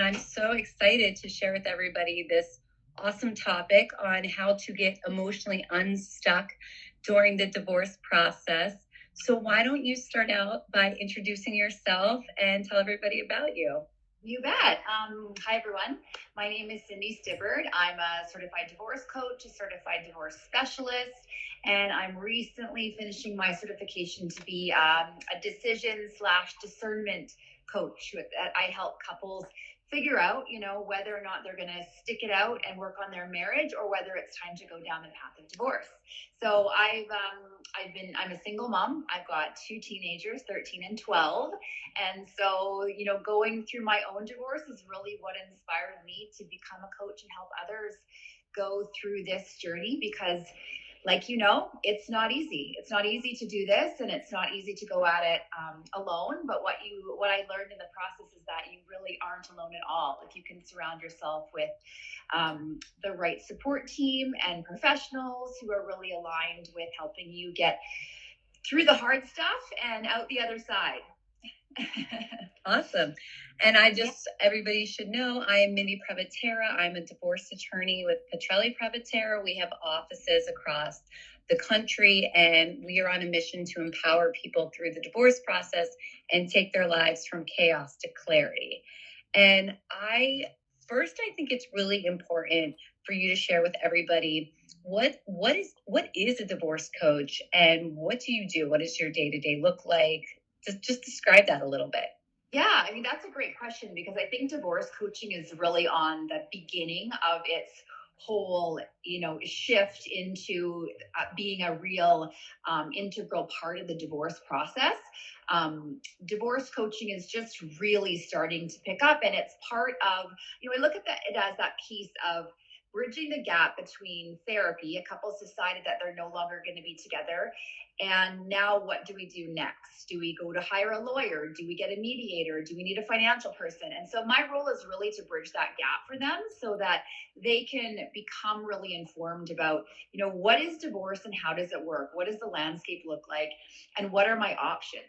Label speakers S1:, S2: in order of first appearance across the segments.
S1: I'm so excited to share with everybody this awesome topic on how to get emotionally unstuck during the divorce process. So why don't you start out by introducing yourself and tell everybody about you?
S2: You bet. Hi, everyone. My name is Cindy Stibbard. I'm a certified divorce coach, a certified divorce specialist, and I'm recently finishing my certification to be a decision/discernment coach. I help couples figure out, whether or not they're going to stick it out and work on their marriage, or whether it's time to go down the path of divorce. So I'm a single mom. I've got two teenagers, 13 and 12. And so, going through my own divorce is really what inspired me to become a coach and help others go through this journey because, it's not easy. It's not easy to do this, and it's not easy to go at it alone. But what I learned in the process is that you really aren't alone at all if you can surround yourself with the right support team and professionals who are really aligned with helping you get through the hard stuff and out the other side.
S1: Awesome. And everybody should know, I am Mindy Previtera. I'm a divorce attorney with Petrelli Previtera. We have offices across the country, and we are on a mission to empower people through the divorce process and take their lives from chaos to clarity. And I think it's really important for you to share with everybody what is a divorce coach, and what do you do? What does your day-to-day look like? Just describe that a little bit.
S2: Yeah, I mean, that's a great question because I think divorce coaching is really on the beginning of its whole, shift into being a real integral part of the divorce process. Divorce coaching is just really starting to pick up, and it's part of, I look at it as that piece of bridging the gap between therapy. A couple's decided that they're no longer going to be together. And now what do we do next? Do we go to hire a lawyer? Do we get a mediator? Do we need a financial person? And so my role is really to bridge that gap for them so that they can become really informed about, what is divorce and how does it work? What does the landscape look like? And what are my options?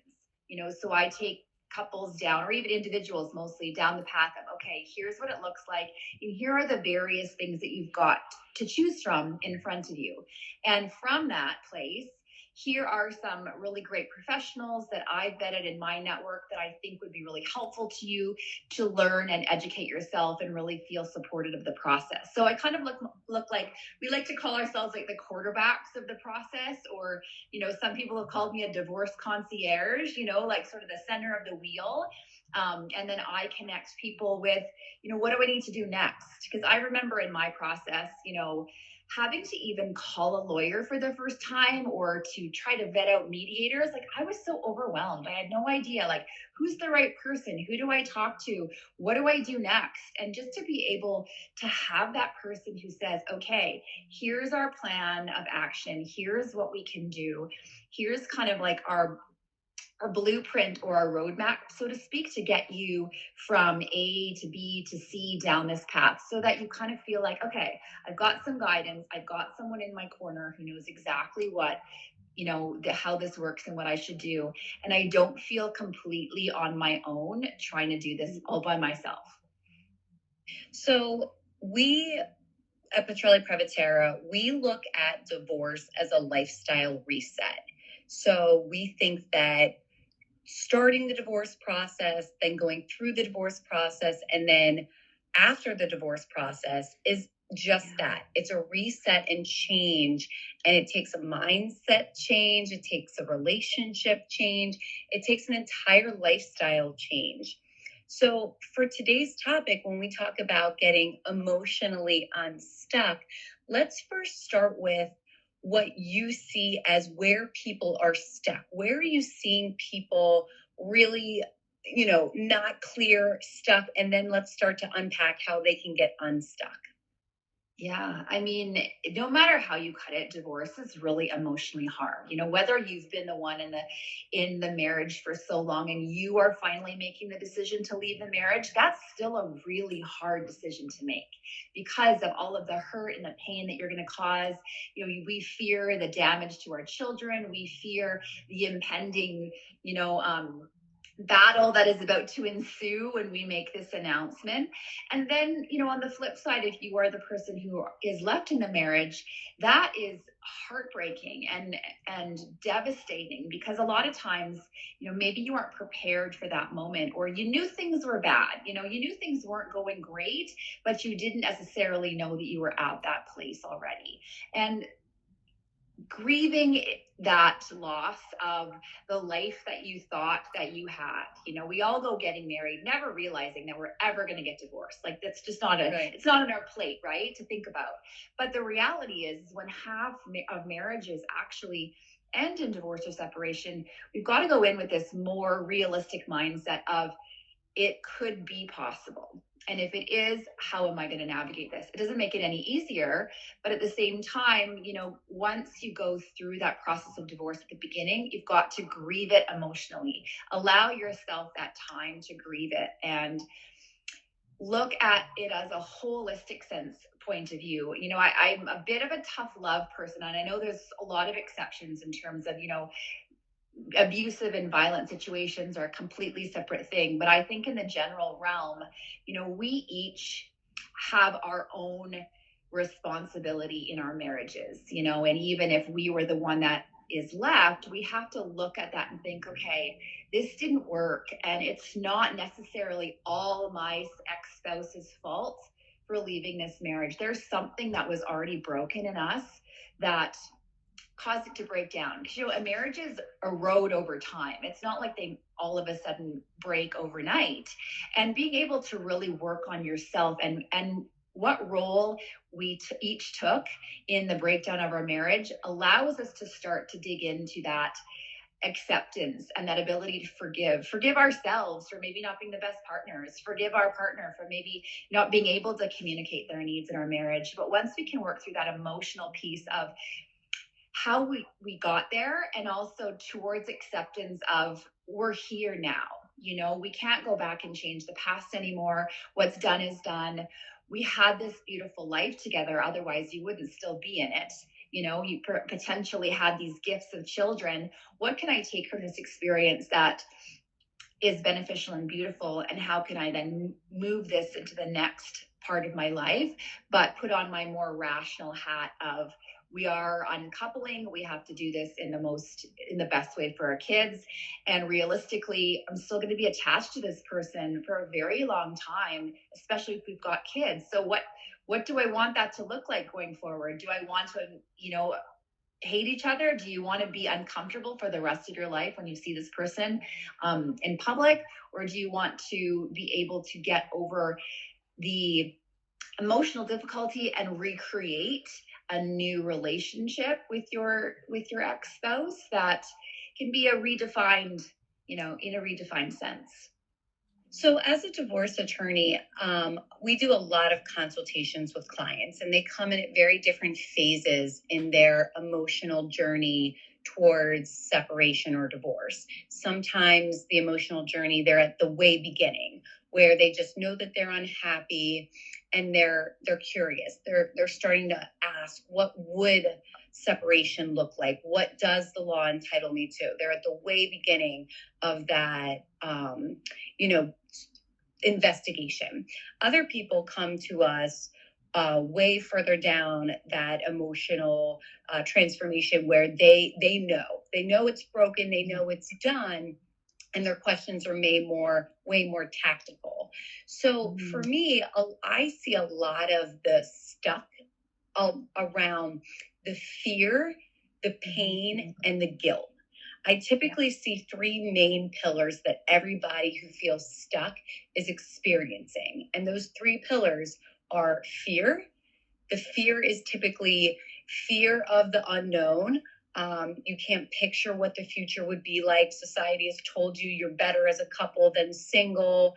S2: So I take couples down, or even individuals mostly, down the path of, okay, here's what it looks like, and here are the various things that you've got to choose from in front of you. And from that place, here are some really great professionals that I've vetted in my network that I think would be really helpful to you to learn and educate yourself and really feel supported of the process. So I kind of look like, we like to call ourselves like the quarterbacks of the process, or, some people have called me a divorce concierge, like sort of the center of the wheel. And then I connect people with, what do I need to do next? Because I remember in my process, having to even call a lawyer for the first time, or to try to vet out mediators, like I was so overwhelmed. I had no idea, like, who's the right person? Who do I talk to? What do I do next? And just to be able to have that person who says, okay, here's our plan of action. Here's what we can do. Here's kind of like our blueprint or our roadmap, so to speak, to get you from A to B to C down this path, so that you kind of feel like, okay, I've got some guidance. I've got someone in my corner who knows exactly what, how this works and what I should do. And I don't feel completely on my own trying to do this all by myself.
S1: So we at Petrelli Previtera, we look at divorce as a lifestyle reset. So we think that starting the divorce process, then going through the divorce process, and then after the divorce process is just that. It's a reset and change, and it takes a mindset change. It takes a relationship change. It takes an entire lifestyle change. So for today's topic, when we talk about getting emotionally unstuck, let's first start with what you see as where people are stuck. Where are you seeing people really, not clear, stuck? And then let's start to unpack how they can get unstuck.
S2: Yeah, I mean, no matter how you cut it, divorce is really emotionally hard. Whether you've been the one in the marriage for so long and you are finally making the decision to leave the marriage, that's still a really hard decision to make because of all of the hurt and the pain that you're going to cause. We fear the damage to our children. We fear the impending, battle that is about to ensue when we make this announcement. And then, on the flip side, if you are the person who is left in the marriage, that is heartbreaking and devastating, because a lot of times, maybe you weren't prepared for that moment, or you knew things were bad, you knew things weren't going great, but you didn't necessarily know that you were at that place already. And grieving that loss of the life that you thought that you had. We all go getting married, never realizing that we're ever going to get divorced. Like, that's just not it's not on our plate, right, to think about. But the reality is, when half of marriages actually end in divorce or separation, we've got to go in with this more realistic mindset of, it could be possible. And if it is, how am I going to navigate this? It doesn't make it any easier, but at the same time, once you go through that process of divorce at the beginning, you've got to grieve it emotionally. Allow yourself that time to grieve it and look at it as a holistic point of view. I'm a bit of a tough love person, and I know there's a lot of exceptions in terms of, abusive and violent situations are a completely separate thing. But I think in the general realm, we each have our own responsibility in our marriages, and even if we were the one that is left, we have to look at that and think, okay, this didn't work. And it's not necessarily all my ex-spouse's fault for leaving this marriage. There's something that was already broken in us that caused it to break down. Because marriages erode over time. It's not like they all of a sudden break overnight. And being able to really work on yourself and what role we each took in the breakdown of our marriage allows us to start to dig into that acceptance and that ability to forgive ourselves for maybe not being the best partners, forgive our partner for maybe not being able to communicate their needs in our marriage. But once we can work through that emotional piece of how we got there, and also towards acceptance of, we're here now. We can't go back and change the past anymore. What's done is done. We had this beautiful life together. Otherwise, you wouldn't still be in it. You potentially had these gifts of children. What can I take from this experience that is beneficial and beautiful? And how can I then move this into the next part of my life, but put on my more rational hat of, we are uncoupling. We have to do this in the best way for our kids. And realistically, I'm still going to be attached to this person for a very long time, especially if we've got kids. So what do I want that to look like going forward? Do I want to, hate each other? Do you want to be uncomfortable for the rest of your life when you see this person in public? Or do you want to be able to get over the emotional difficulty and recreate a new relationship with your ex-spouse that can be redefined in a redefined sense?
S1: So as a divorce attorney, we do a lot of consultations with clients, and they come in at very different phases in their emotional journey towards separation or divorce. Sometimes the emotional journey, they're at the way beginning, where they just know that they're unhappy and they're curious. They're starting to ask, what would separation look like? What does the law entitle me to? They're at the way beginning of that, investigation. Other people come to us way further down that emotional transformation, where they know it's broken, they know it's done, and their questions are way more tactical. So for me, I see a lot of the stuck around the fear, the pain, and the guilt. I typically see three main pillars that everybody who feels stuck is experiencing. And those three pillars are fear. The fear is typically fear of the unknown. You can't picture what the future would be like. Society has told you you're better as a couple than single.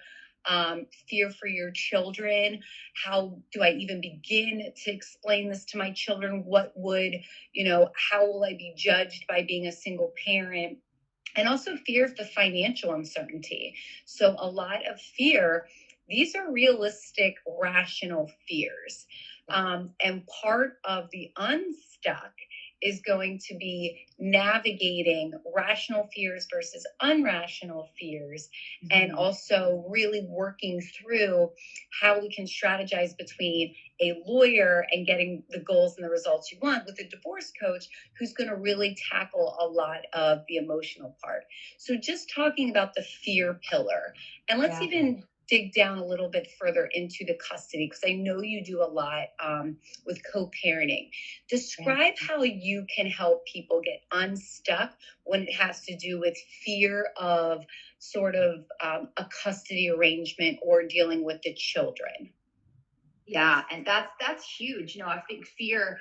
S1: Fear for your children. How do I even begin to explain this to my children? How will I be judged by being a single parent? And also fear of the financial uncertainty. So a lot of fear, these are realistic, rational fears. And part of the unstuck is going to be navigating rational fears versus unrational fears, and also really working through how we can strategize between a lawyer and getting the goals and the results you want with a divorce coach who's going to really tackle a lot of the emotional part. So just talking about the fear pillar, and let's even dig down a little bit further into the custody, because I know you do a lot with co-parenting. Describe how you can help people get unstuck when it has to do with fear of sort of a custody arrangement or dealing with the children.
S2: Yeah, and that's huge. I think fear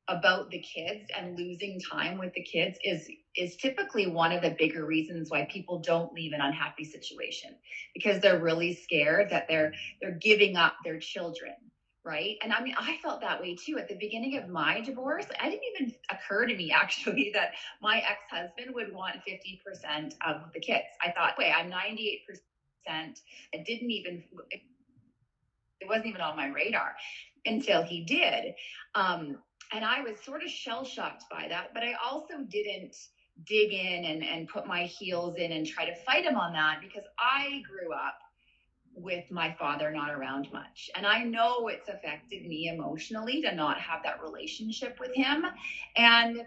S2: about the kids and losing time with the kids is typically one of the bigger reasons why people don't leave an unhappy situation, because they're really scared that they're giving up their children, right? And I mean, I felt that way too at the beginning of my divorce. It didn't even occur to me actually that my ex-husband would want 50% of the kids. I thought, wait, I'm 98%. It wasn't even on my radar until he did. And I was sort of shell shocked by that, but I also didn't dig in and put my heels in and try to fight him on that, because I grew up with my father not around much. And I know it's affected me emotionally to not have that relationship with him. And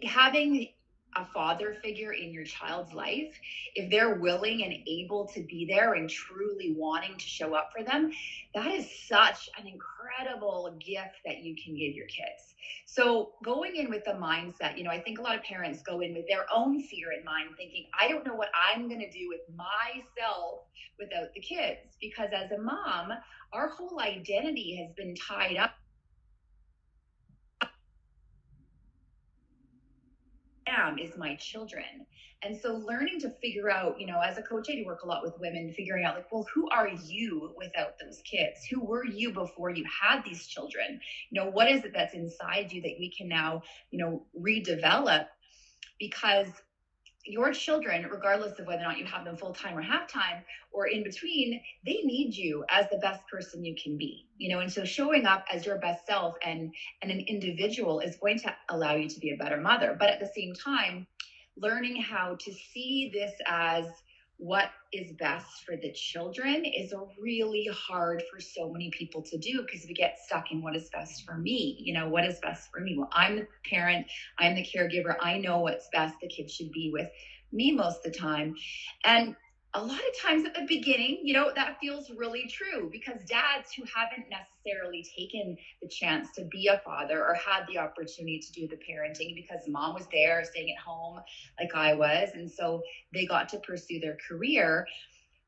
S2: having a father figure in your child's life, if they're willing and able to be there and truly wanting to show up for them, that is such an incredible gift that you can give your kids. So going in with the mindset, I think a lot of parents go in with their own fear in mind, thinking, I don't know what I'm going to do with myself without the kids. Because as a mom, our whole identity has been tied up is my children. And so learning to figure out, as a coach, I do work a lot with women, figuring out well, who are you without those kids? Who were you before you had these children? What is it that's inside you that we can now, redevelop? Because your children, regardless of whether or not you have them full-time or half-time or in between, they need you as the best person you can be, and so showing up as your best self and an individual is going to allow you to be a better mother. But at the same time, learning how to see this as what is best for the children is really hard for so many people to do, because we get stuck in what is best for me. What is best for me? Well, I'm the parent, I'm the caregiver, I know what's best. The kids should be with me most of the time. And a lot of times at the beginning, that feels really true, because dads who haven't necessarily taken the chance to be a father or had the opportunity to do the parenting because mom was there staying at home like I was, and so they got to pursue their career,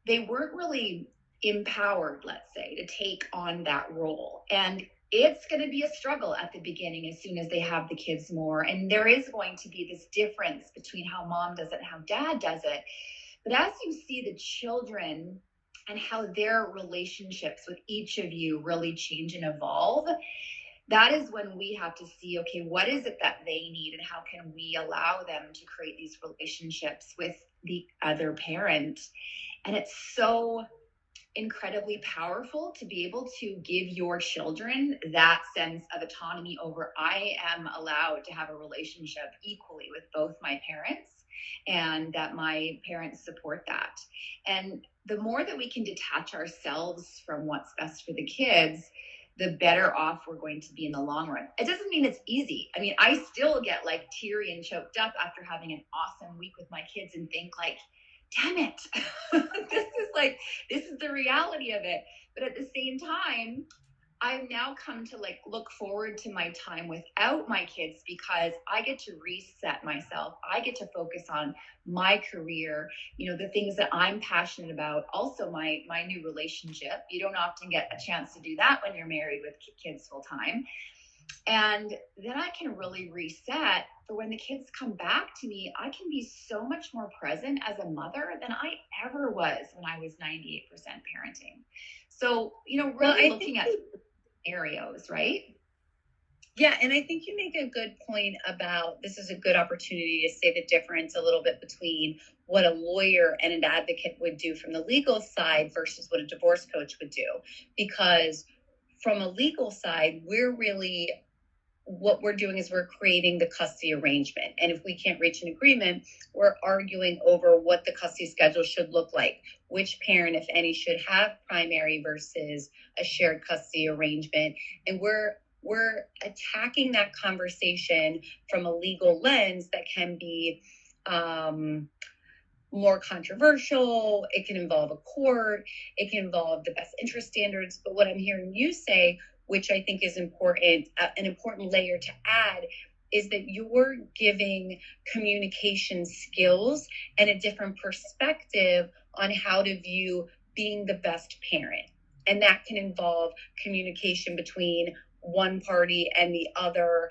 S2: they weren't really empowered, let's say, to take on that role. And it's going to be a struggle at the beginning as soon as they have the kids more. And there is going to be this difference between how mom does it and how dad does it. But as you see the children and how their relationships with each of you really change and evolve, that is when we have to see, okay, what is it that they need and how can we allow them to create these relationships with the other parent? And it's so incredibly powerful to be able to give your children that sense of autonomy over, I am allowed to have a relationship equally with both my parents, and that my parents support that. And the more that we can detach ourselves from what's best for the kids, the better off we're going to be in the long run. It doesn't mean it's easy. I mean, I still get teary and choked up after having an awesome week with my kids and think damn it, this is the reality of it. But at the same time, I've now come to look forward to my time without my kids, because I get to reset myself. I get to focus on my career, the things that I'm passionate about. Also my new relationship. You don't often get a chance to do that when you're married with kids full time. And then I can really reset for when the kids come back to me. I can be so much more present as a mother than I ever was when I was 98% parenting. So, really looking at scenarios, right?
S1: Yeah, and I think you make a good point about this is a good opportunity to say the difference a little bit between what a lawyer and an advocate would do from the legal side versus what a divorce coach would do. Because from a legal side, we're really what we're doing is we're creating the custody arrangement. And if we can't reach an agreement, we're arguing over what the custody schedule should look like, which parent, if any, should have primary versus a shared custody arrangement. And we're attacking that conversation from a legal lens that can be more controversial. It can involve a court. It can involve the best interest standards. But what I'm hearing you say, which I think is important, an important layer to add, is that you're giving communication skills and a different perspective on how to view being the best parent. And that can involve communication between one party and the other,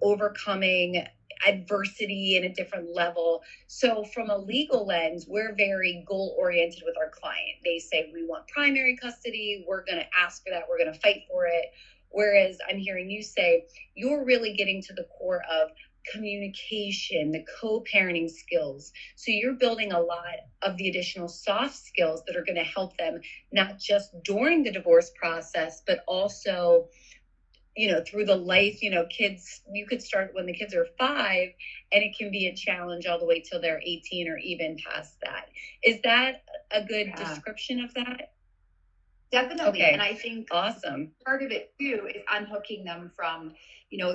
S1: overcoming adversity in a different level. So from a legal lens, we're very goal oriented with our client. They say, we want primary custody. We're going to ask for that. We're going to fight for it. Whereas I'm hearing you say, you're really getting to the core of communication, the co-parenting skills. So you're building a lot of the additional soft skills that are going to help them, not just during the divorce process, but also through the life, kids, you could start when the kids are 5, and it can be a challenge all the way till they're 18 or even past that. Is that a good description of that?
S2: Definitely.
S1: Okay.
S2: And I think
S1: awesome.
S2: Part of it too is unhooking them from,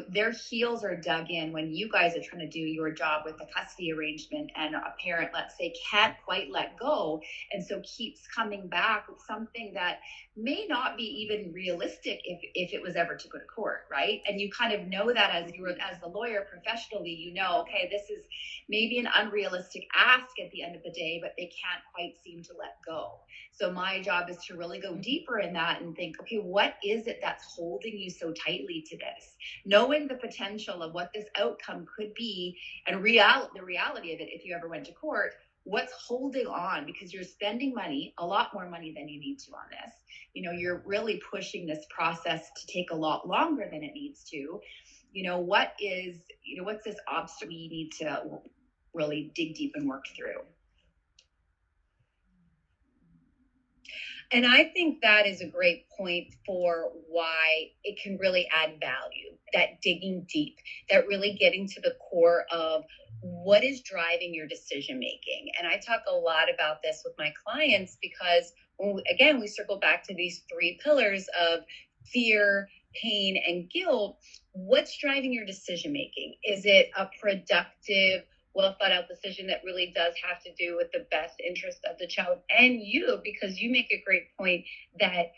S2: their heels are dug in when you guys are trying to do your job with the custody arrangement, and a parent, let's say, can't quite let go. And so keeps coming back with something that may not be even realistic if it was ever to go to court, right? And you kind of know that as the lawyer professionally, okay, this is maybe an unrealistic ask at the end of the day, but they can't quite seem to let go. So my job is to really go deeper in that and think, okay, what is it that's holding you so tightly to this? Knowing the potential of what this outcome could be, and the reality of it, if you ever went to court, what's holding on? Because you're spending money, a lot more money than you need to on this. You're really pushing this process to take a lot longer than it needs to. What's this obstacle we need to really dig deep and work through?
S1: And I think that is a great point for why it can really add value, that digging deep, that really getting to the core of what is driving your decision making. And I talk a lot about this with my clients because, we circle back to these 3 pillars of fear, pain, and guilt. What's driving your decision making? Is it a productive, well thought out decision that really does have to do with the best interest of the child and you? Because you make a great point that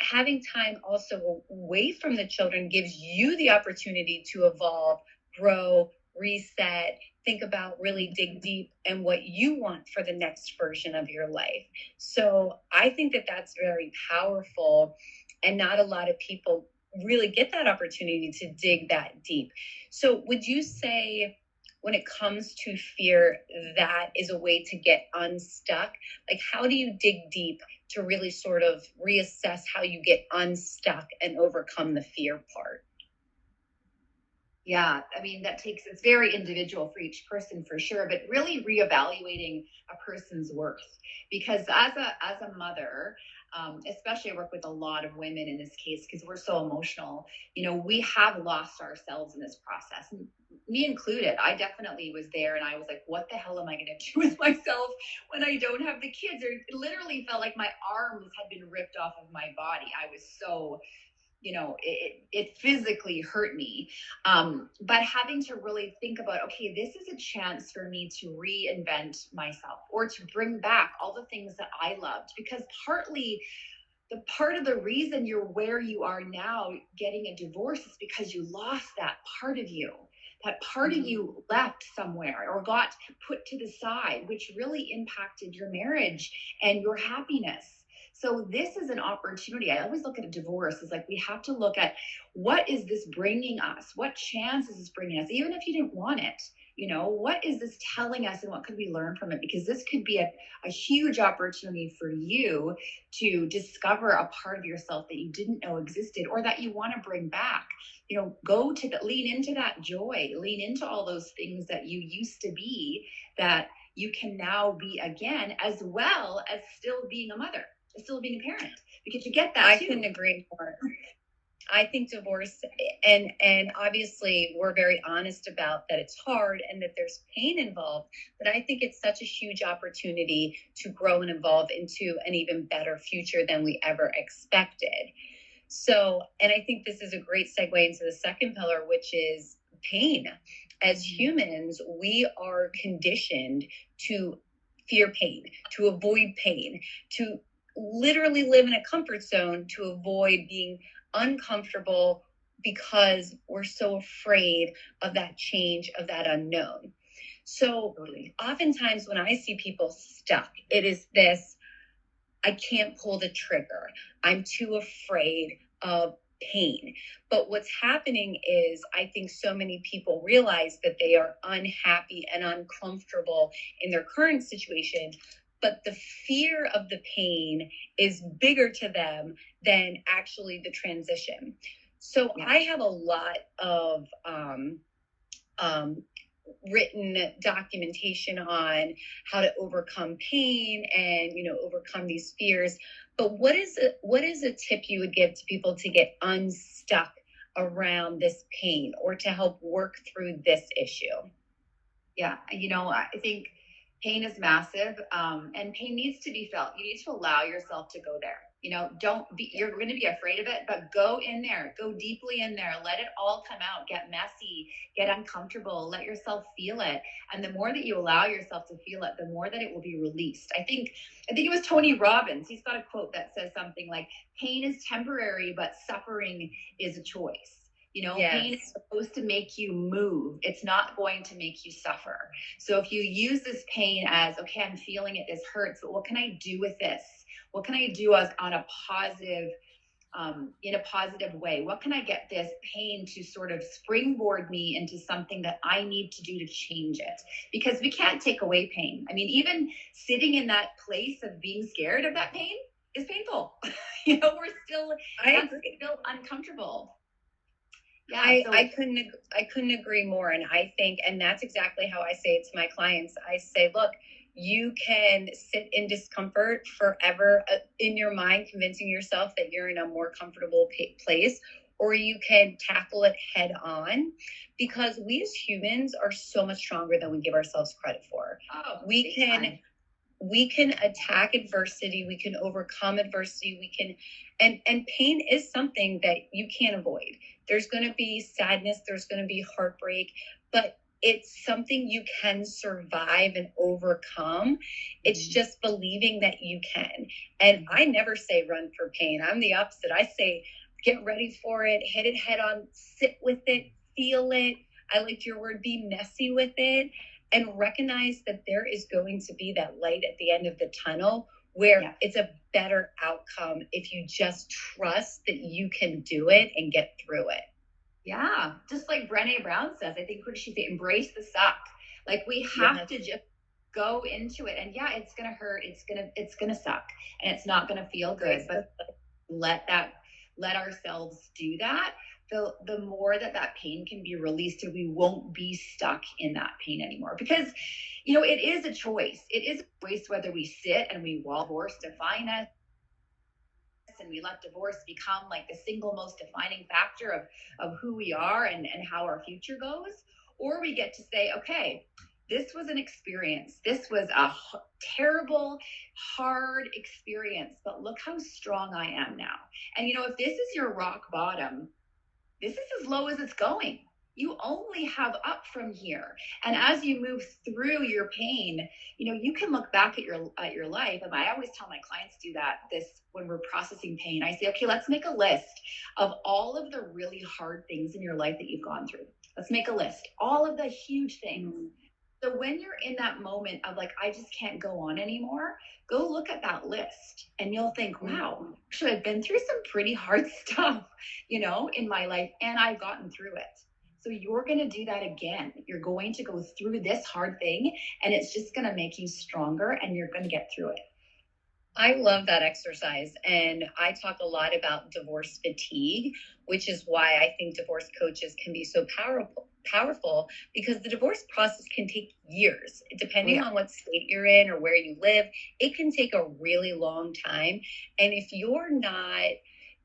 S1: having time also away from the children gives you the opportunity to evolve, grow, reset, think about, really dig deep and what you want for the next version of your life. So I think that that's very powerful, and not a lot of people really get that opportunity to dig that deep. So would you say, when it comes to fear, that is a way to get unstuck? Like, how do you dig deep to really sort of reassess how you get unstuck and overcome the fear part?
S2: Yeah, I mean, it's very individual for each person for sure, but really reevaluating a person's worth. Because as a mother, especially I work with a lot of women in this case because we're so emotional, we have lost ourselves in this process. And me included, I definitely was there and I was like, what the hell am I going to do with myself when I don't have the kids? It literally felt like my arms had been ripped off of my body. I was so, it physically hurt me. But having to really think about, okay, this is a chance for me to reinvent myself or to bring back all the things that I loved, because partly the part of the reason you're where you are now getting a divorce is because you lost that part of you. That part of you left somewhere or got put to the side, which really impacted your marriage and your happiness. So this is an opportunity. I always look at a divorce as like, we have to look at, what is this bringing us? What chance is this bringing us? Even if you didn't want it, what is this telling us and what could we learn from it? Because this could be a huge opportunity for you to discover a part of yourself that you didn't know existed or that you want to bring back. Lean into that joy, lean into all those things that you used to be that you can now be again, as well as still being a mother, still being a parent, because you get that
S1: I
S2: too.
S1: couldn't agree more. I think divorce, and obviously we're very honest about that it's hard and that there's pain involved, but I think it's such a huge opportunity to grow and evolve into an even better future than we ever expected. So, and I think this is a great segue into the second pillar, which is pain. As humans, we are conditioned to fear pain, to avoid pain, to literally live in a comfort zone to avoid being uncomfortable because we're so afraid of that change, of that unknown. So oftentimes when I see people stuck, it is this: I can't pull the trigger. I'm too afraid of pain. But what's happening is I think so many people realize that they are unhappy and uncomfortable in their current situation, but the fear of the pain is bigger to them than actually the transition. So I have a lot of written documentation on how to overcome pain and overcome these fears. But what is a tip you would give to people to get unstuck around this pain or to help work through this issue?
S2: Yeah, I think pain is massive, and pain needs to be felt. You need to allow yourself to go there. Don't be, you're going to be afraid of it, but go in there, go deeply in there, let it all come out, get messy, get uncomfortable, let yourself feel it. And the more that you allow yourself to feel it, the more that it will be released. I think it was Tony Robbins. He's got a quote that says something like, pain is temporary, but suffering is a choice.
S1: Yes.
S2: Pain is supposed to make you move. It's not going to make you suffer. So if you use this pain as, okay, I'm feeling it, this hurts, but what can I do with this? What can I do on a positive, in a positive way? What can I get this pain to sort of springboard me into something that I need to do to change it? Because we can't take away pain. I mean, even sitting in that place of being scared of that pain is painful. We're still uncomfortable.
S1: Yeah, I couldn't agree more. And I think, and that's exactly how I say it to my clients. I say, look, you can sit in discomfort forever in your mind, convincing yourself that you're in a more comfortable place, or you can tackle it head on, because we as humans are so much stronger than we give ourselves credit for. We can attack adversity, we can overcome adversity, we can, and pain is something that you can't avoid. There's going to be sadness, there's going to be heartbreak, but it's something you can survive and overcome. It's just believing that you can. And I never say run for pain. I'm the opposite. I say get ready for it, hit it head on, sit with it, feel it. I liked your word, be messy with it, and recognize that there is going to be that light at the end of the tunnel where it's a better outcome if you just trust that you can do it and get through it.
S2: Yeah, just like Brené Brown says, I think, what did she say? Embrace the suck. Like we have to just go into it, and it's gonna hurt. It's gonna suck, and it's not gonna feel good. But let ourselves do that. The more that pain can be released, and we won't be stuck in that pain anymore. Because it is a choice. It is a choice whether we sit and we wallow divorce define us, and we let divorce become like the single most defining factor of who we are and how our future goes, or we get to say, okay, this was an experience. This was a terrible, hard experience, but look how strong I am now. And if this is your rock bottom, this is as low as it's going. You only have up from here. And as you move through your pain, you can look back at your life. And I always tell my clients do this when we're processing pain. I say, okay, let's make a list of all of the really hard things in your life that you've gone through. Let's make a list, all of the huge things. So when you're in that moment of like, I just can't go on anymore, go look at that list and you'll think, wow, actually I've been through some pretty hard stuff, in my life, and I've gotten through it. So you're going to do that again. You're going to go through this hard thing, and it's just going to make you stronger, and you're going to get through it.
S1: I love that exercise. And I talk a lot about divorce fatigue, which is why I think divorce coaches can be so powerful, because the divorce process can take years, depending on what state you're in or where you live. It can take a really long time. And if you're not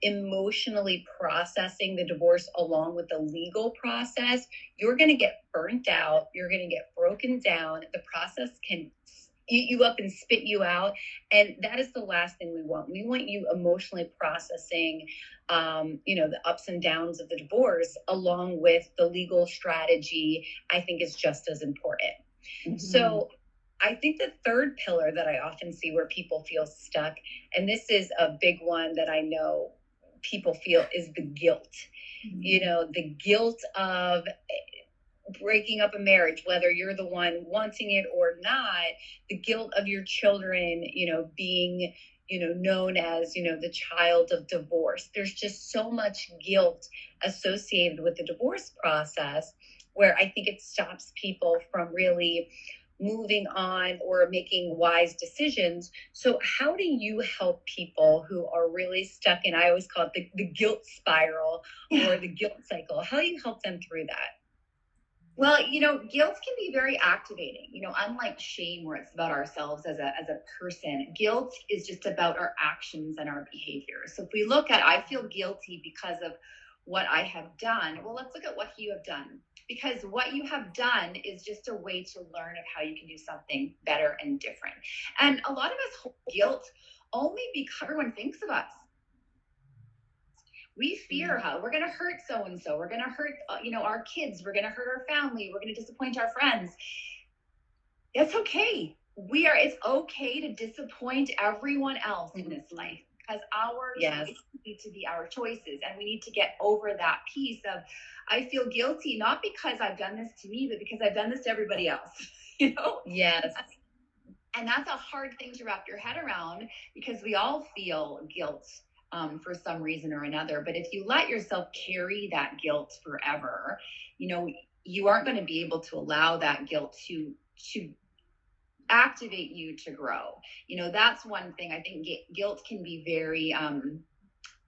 S1: emotionally processing the divorce along with the legal process, you're going to get burnt out. You're going to get broken down. The process can eat you up and spit you out. And that is the last thing we want. We want you emotionally processing, the ups and downs of the divorce along with the legal strategy. I think is just as important. Mm-hmm. So I think the third pillar that I often see where people feel stuck, and this is a big one that I know people feel, is the guilt. Mm-hmm. The guilt of breaking up a marriage, whether you're the one wanting it or not, the guilt of your children, being, known as, the child of divorce. There's just so much guilt associated with the divorce process where I think it stops people from really moving on or making wise decisions. So how do you help people who are really stuck in, I always call it the guilt spiral or the guilt cycle? How do you help them through that?
S2: Well, guilt can be very activating. Unlike shame, where it's about ourselves as a person, guilt is just about our actions and our behavior. So if we look at, I feel guilty because of what I have done. Well, let's look at what you have done, because what you have done is just a way to learn of how you can do something better and different. And a lot of us hold guilt only because everyone thinks of us. We fear how we're going to hurt so-and-so. We're going to hurt, our kids. We're going to hurt our family. We're going to disappoint our friends. It's okay. It's okay to disappoint everyone else in this life, because our choices need to be our choices. And we need to get over that piece of, I feel guilty, not because I've done this to me, but because I've done this to everybody else,
S1: Yes.
S2: And that's a hard thing to wrap your head around, because we all feel guilt for some reason or another. But if you let yourself carry that guilt forever, you aren't going to be able to allow that guilt to activate you to grow. That's one thing. I think guilt can be very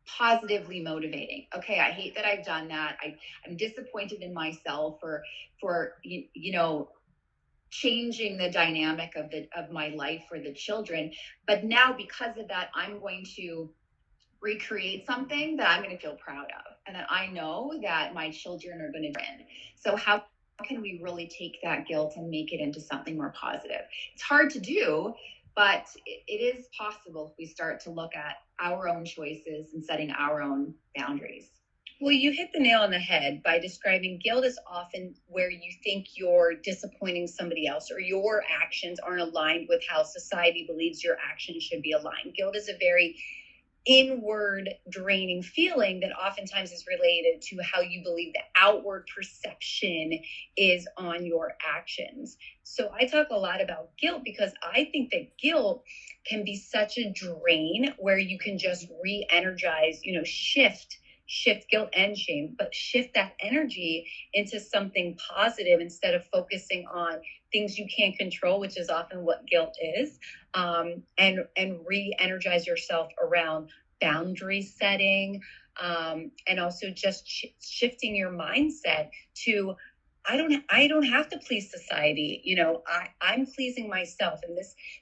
S2: positively motivating. Okay, I hate that I've done that. I'm disappointed in myself for changing the dynamic of my life for the children. But now, because of that, I'm going to recreate something that I'm going to feel proud of, and that I know that my children are going to win. So how can we really take that guilt and make it into something more positive? It's hard to do, but it is possible if we start to look at our own choices and setting our own boundaries.
S1: Well, you hit the nail on the head by describing guilt as often where you think you're disappointing somebody else or your actions aren't aligned with how society believes your actions should be aligned. Guilt is a very inward draining feeling that oftentimes is related to how you believe the outward perception is on your actions. So I talk a lot about guilt because I think that guilt can be such a drain where you can just re-energize, shift guilt and shame, but shift that energy into something positive instead of focusing on things you can't control, which is often what guilt is, and re-energize yourself around boundary setting, and also just shifting your mindset to, I don't have to please society. I'm pleasing myself, and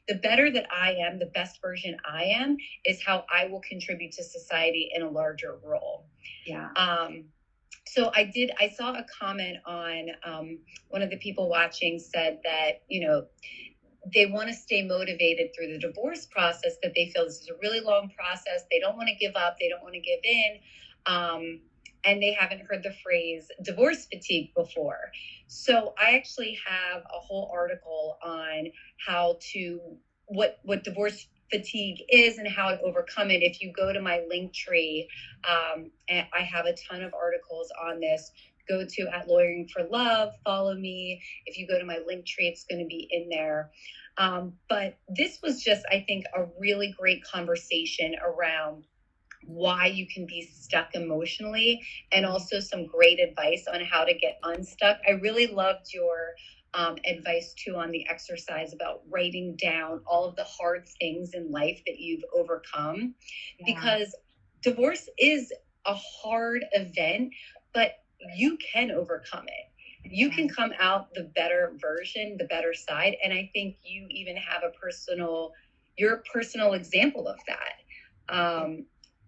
S1: the better that I am, the best version I am, is how I will contribute to society in a larger role.
S2: Yeah.
S1: So I saw a comment on one of the people watching said that, they want to stay motivated through the divorce process, that they feel this is a really long process. They don't want to give up. They don't want to give in. And they haven't heard the phrase divorce fatigue before. So I actually have a whole article on what divorce fatigue is and how to overcome it. If you go to my link tree, and I have a ton of articles on this. Go to @Lawyering for Love, follow me. If you go to my link tree, it's going to be in there. But this was just, I think, a really great conversation around why you can be stuck emotionally, and also some great advice on how to get unstuck. I really loved your advice too on the exercise about writing down all of the hard things in life that you've overcome, because divorce is a hard event, but you can overcome it. You can come out the better version, the better side. And I think you even have your personal example of that.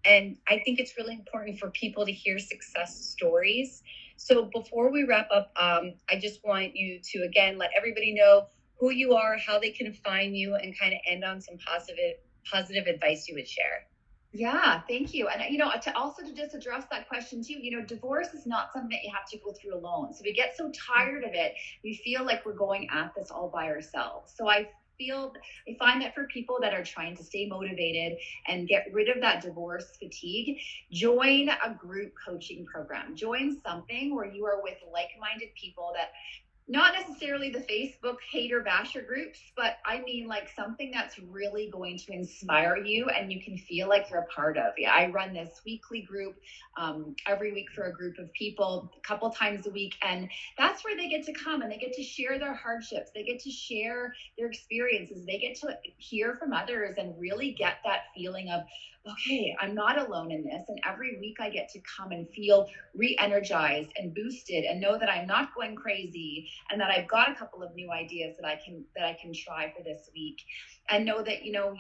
S1: And I think it's really important for people to hear success stories. So before we wrap up, I just want you to, again, let everybody know who you are, how they can find you, and kind of end on some positive advice you would share.
S2: Yeah, thank you. And to just address that question too, divorce is not something that you have to go through alone. So we get so tired of it, we feel like we're going at this all by ourselves. So I find that for people that are trying to stay motivated and get rid of that divorce fatigue, join a group coaching program. Join something where you are with like-minded people that, not necessarily the Facebook hater basher groups, but I mean like something that's really going to inspire you and you can feel like you're a part of. Yeah, I run this weekly group every week for a group of people, a couple times a week, and that's where they get to come and they get to share their hardships. They get to share their experiences. They get to hear from others and really get that feeling of, okay, I'm not alone in this. And every week I get to come and feel re-energized and boosted and know that I'm not going crazy and that I've got a couple of new ideas that I can try for this week, and know that you don't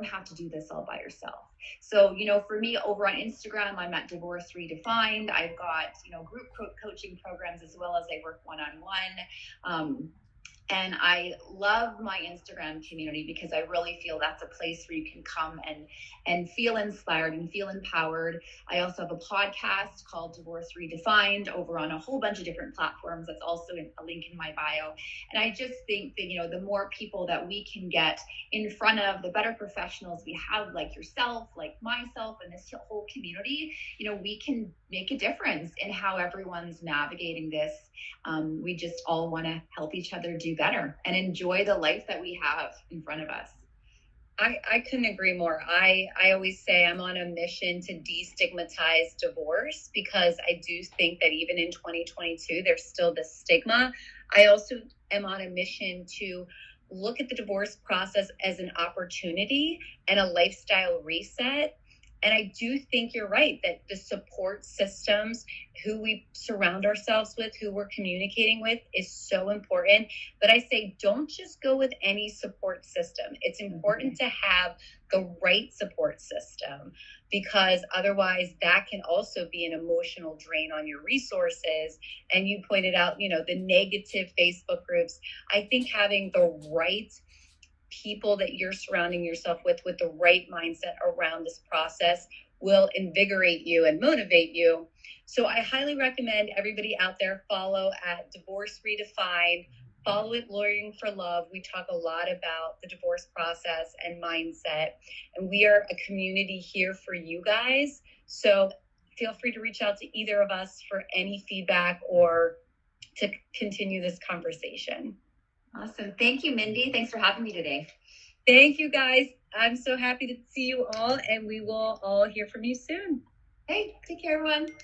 S2: have to do this all by yourself. So for me, over on Instagram, I'm at Divorce Redefined. I've got group coaching programs as well as I work one-on-one. And I love my Instagram community because I really feel that's a place where you can come and feel inspired and feel empowered. I also have a podcast called Divorce Redefined over on a whole bunch of different platforms. That's also a link in my bio. And I just think that, the more people that we can get in front of, the better professionals we have, like yourself, like myself, and this whole community, we can make a difference in how everyone's navigating this. We just all want to help each other do better and enjoy the life that we have in front of us.
S1: I couldn't agree more. I always say I'm on a mission to destigmatize divorce because I do think that even in 2022, there's still this stigma. I also am on a mission to look at the divorce process as an opportunity and a lifestyle reset. And I do think you're right that the support systems, who we surround ourselves with, who we're communicating with is so important. But I say, don't just go with any support system. It's important to have the right support system because otherwise that can also be an emotional drain on your resources. And you pointed out, the negative Facebook groups. I think having the right people that you're surrounding yourself with the right mindset around this process will invigorate you and motivate you. So I highly recommend everybody out there follow at Divorce Redefined, follow it Lawyering for Love. We talk a lot about the divorce process and mindset, and we are a community here for you guys. So feel free to reach out to either of us for any feedback or to continue this conversation.
S2: Awesome. Thank you, Mindy. Thanks for having me today.
S1: Thank you, guys. I'm so happy to see you all, and we will all hear from you soon.
S2: Hey, take care, everyone.